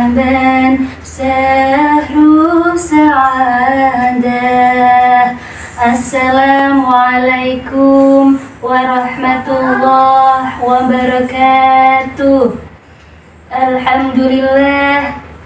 شعبان شهر سعادة. Assalamualaikum warahmatullahi wabarakatuh.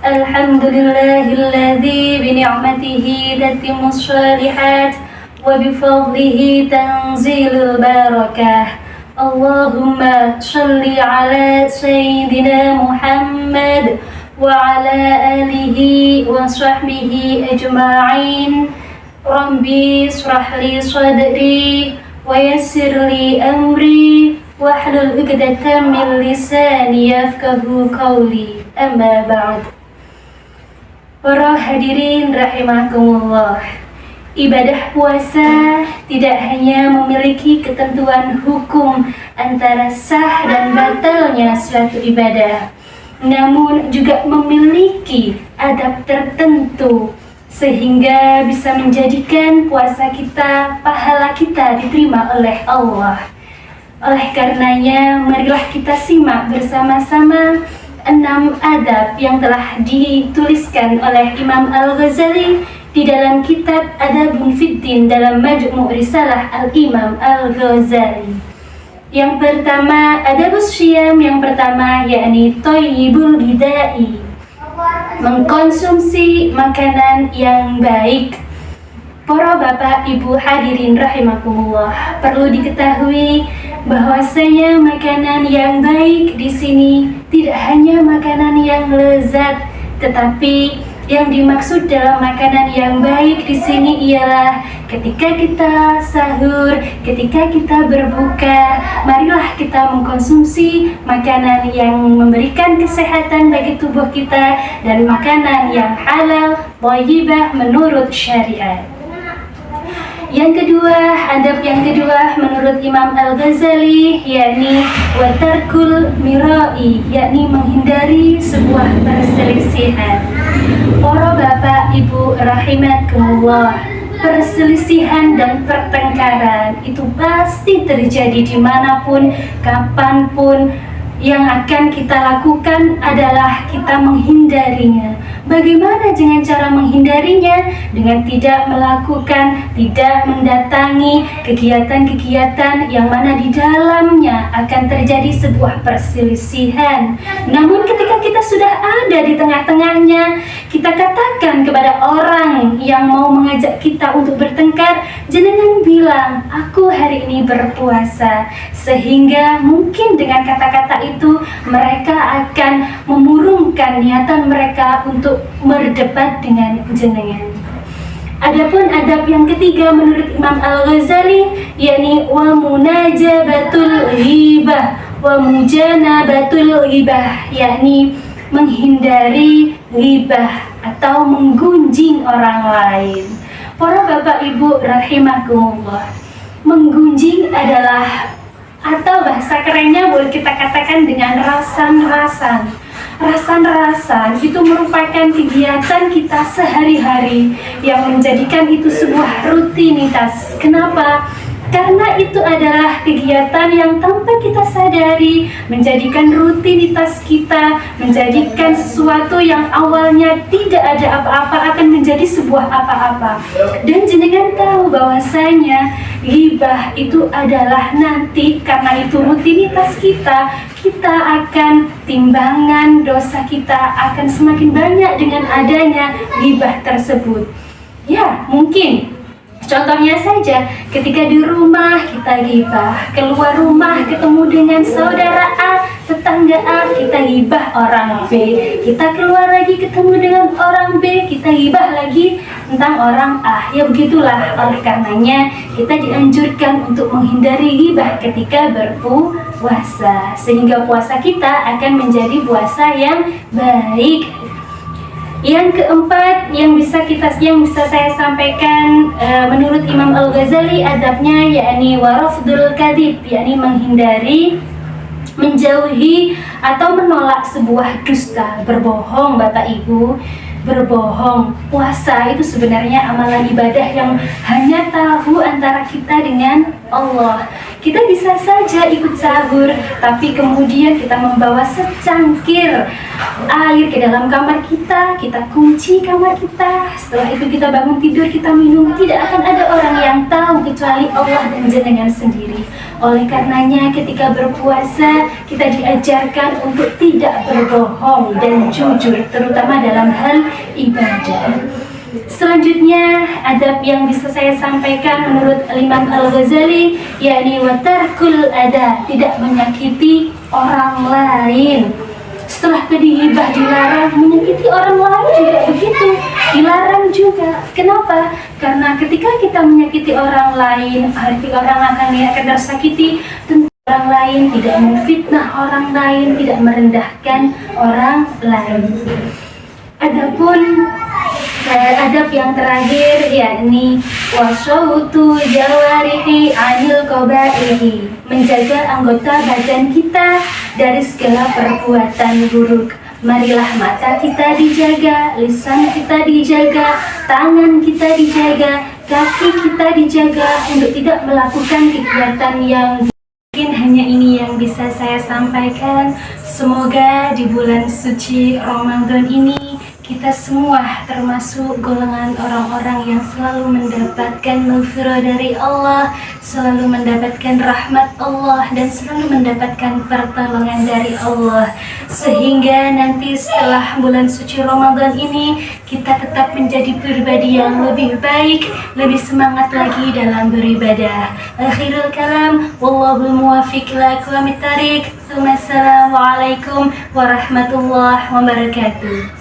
Alhamdulillahilladzi bini'matihi tatimmus shalihat wa bifadlihi tanzilul barakah. Allahumma sholli ala sayyidina Muhammad wa ala alihi wa sahbihi ajma'in. Rabbi shrah li sadri wa yassir li amri wahlul 'uqdatam min lisani yafqahu qawli. Amma ba'd. Para hadirin rahimakumullah, ibadah puasa tidak hanya memiliki ketentuan hukum antara sah dan batalnya suatu ibadah, namun juga memiliki adab tertentu sehingga bisa menjadikan puasa kita, pahala kita diterima oleh Allah. Oleh karenanya, marilah kita simak bersama-sama 6 adab yang telah dituliskan oleh Imam Al-Ghazali di dalam kitab Adabun Fiddin dalam Majmu' Risalah Al-Imam Al-Ghazali. Yang pertama, adabus syiyam yang pertama yakni thayyibul ghidai, mengkonsumsi makanan yang baik. Para bapak ibu hadirin rahimakumullah, perlu diketahui bahwasanya makanan yang baik di sini tidak hanya makanan yang lezat, tetapi yang dimaksud dalam makanan yang baik di sini ialah ketika kita sahur, ketika kita berbuka, marilah kita mengkonsumsi makanan yang memberikan kesehatan bagi tubuh kita dan makanan yang halal, thayyibah menurut syariat. Yang kedua, adab yang kedua menurut Imam Al-Ghazali yakni watarkul mirai, yakni menghindari sebuah perselisihan. Para bapak ibu rahimakumullah, perselisihan dan pertengkaran itu pasti terjadi dimanapun, kapanpun. Yang akan kita lakukan adalah kita menghindarinya. Bagaimana dengan cara menghindarinya? Dengan tidak melakukan, tidak mendatangi kegiatan-kegiatan yang mana di dalamnya akan terjadi sebuah perselisihan. Namun ketika kita sudah ada di tengah-tengahnya, kita katakan kepada orang yang mau mengajak kita untuk bertengkar, jangan bilang, aku hari ini berpuasa. Sehingga mungkin dengan kata-kata itu mereka akan memurungkan niatan mereka untuk berdebat dengan jenengan. Adapun adab yang ketiga menurut Imam Al-Ghazali yakni wa munajabatul ghibah wa mujanabatul ghibah, yakni menghindari ghibah atau menggunjing orang lain. Para bapak ibu rahimakumullah, menggunjing adalah, atau bahasa kerennya boleh kita katakan dengan rasan-rasan. Rasan-rasan itu merupakan kegiatan kita sehari-hari yang menjadikan itu sebuah rutinitas. Kenapa? Karena itu adalah kegiatan yang tanpa kita sadari menjadikan rutinitas kita, menjadikan sesuatu yang awalnya tidak ada apa-apa akan menjadi sebuah apa-apa. Dan jenengan tahu bahwasanya ghibah itu adalah nanti karena itu rutinitas kita akan timbangan dosa kita akan semakin banyak dengan adanya ghibah tersebut. Ya, mungkin contohnya saja, ketika di rumah kita ghibah, keluar rumah ketemu dengan saudara A, tetangga A, kita ghibah orang B, kita keluar lagi ketemu dengan orang B, kita ghibah lagi tentang orang A. Ya begitulah, oleh karenanya kita dianjurkan untuk menghindari ghibah ketika berpuasa, sehingga puasa kita akan menjadi puasa yang baik. Yang keempat yang bisa saya sampaikan menurut Imam Al-Ghazali adabnya yakni warafdul kadhib, yakni menghindari, menjauhi atau menolak sebuah dusta, berbohong Bapak Ibu. berbohong. Puasa itu sebenarnya amalan ibadah yang hanya tahu antara kita dengan Allah. Kita bisa saja ikut sahur, tapi kemudian kita membawa secangkir air ke dalam kamar kita kunci kamar kita. Setelah itu kita bangun tidur, kita minum. Tidak akan ada orang yang tahu kecuali Allah dan jenengan sendiri. Oleh karenanya ketika berpuasa kita diajarkan untuk tidak berbohong dan jujur, terutama dalam hal ibadah. Selanjutnya, adab yang bisa saya sampaikan menurut Imam Al-Ghazali, yakni watarkul ada, tidak menyakiti orang lain. Setelah tadi hibah dilarang, menyakiti orang lain juga begitu, dilarang juga. Kenapa? Karena ketika kita menyakiti orang lain, arti orang akan tersakiti. Tentu orang lain tidak memfitnah orang lain, tidak merendahkan orang lain. Adapun adab yang terakhir yakni wasautu jawarihi anil qabaihi, menjaga anggota badan kita dari segala perbuatan buruk. Marilah mata kita dijaga, lisan kita dijaga, tangan kita dijaga, kaki kita dijaga untuk tidak melakukan kegiatan yang mungkin. Hanya ini yang bisa saya sampaikan. Semoga di bulan suci Ramadan ini kita semua termasuk golongan orang-orang yang selalu mendapatkan maghfirah dari Allah, selalu mendapatkan rahmat Allah, dan selalu mendapatkan pertolongan dari Allah, sehingga nanti setelah bulan suci Ramadan ini kita tetap menjadi pribadi yang lebih baik, lebih semangat lagi dalam beribadah. Akhirul kalam, wallahul muwafiq ila aqwamit thariq. Wassalamualaikum warahmatullahi wabarakatuh.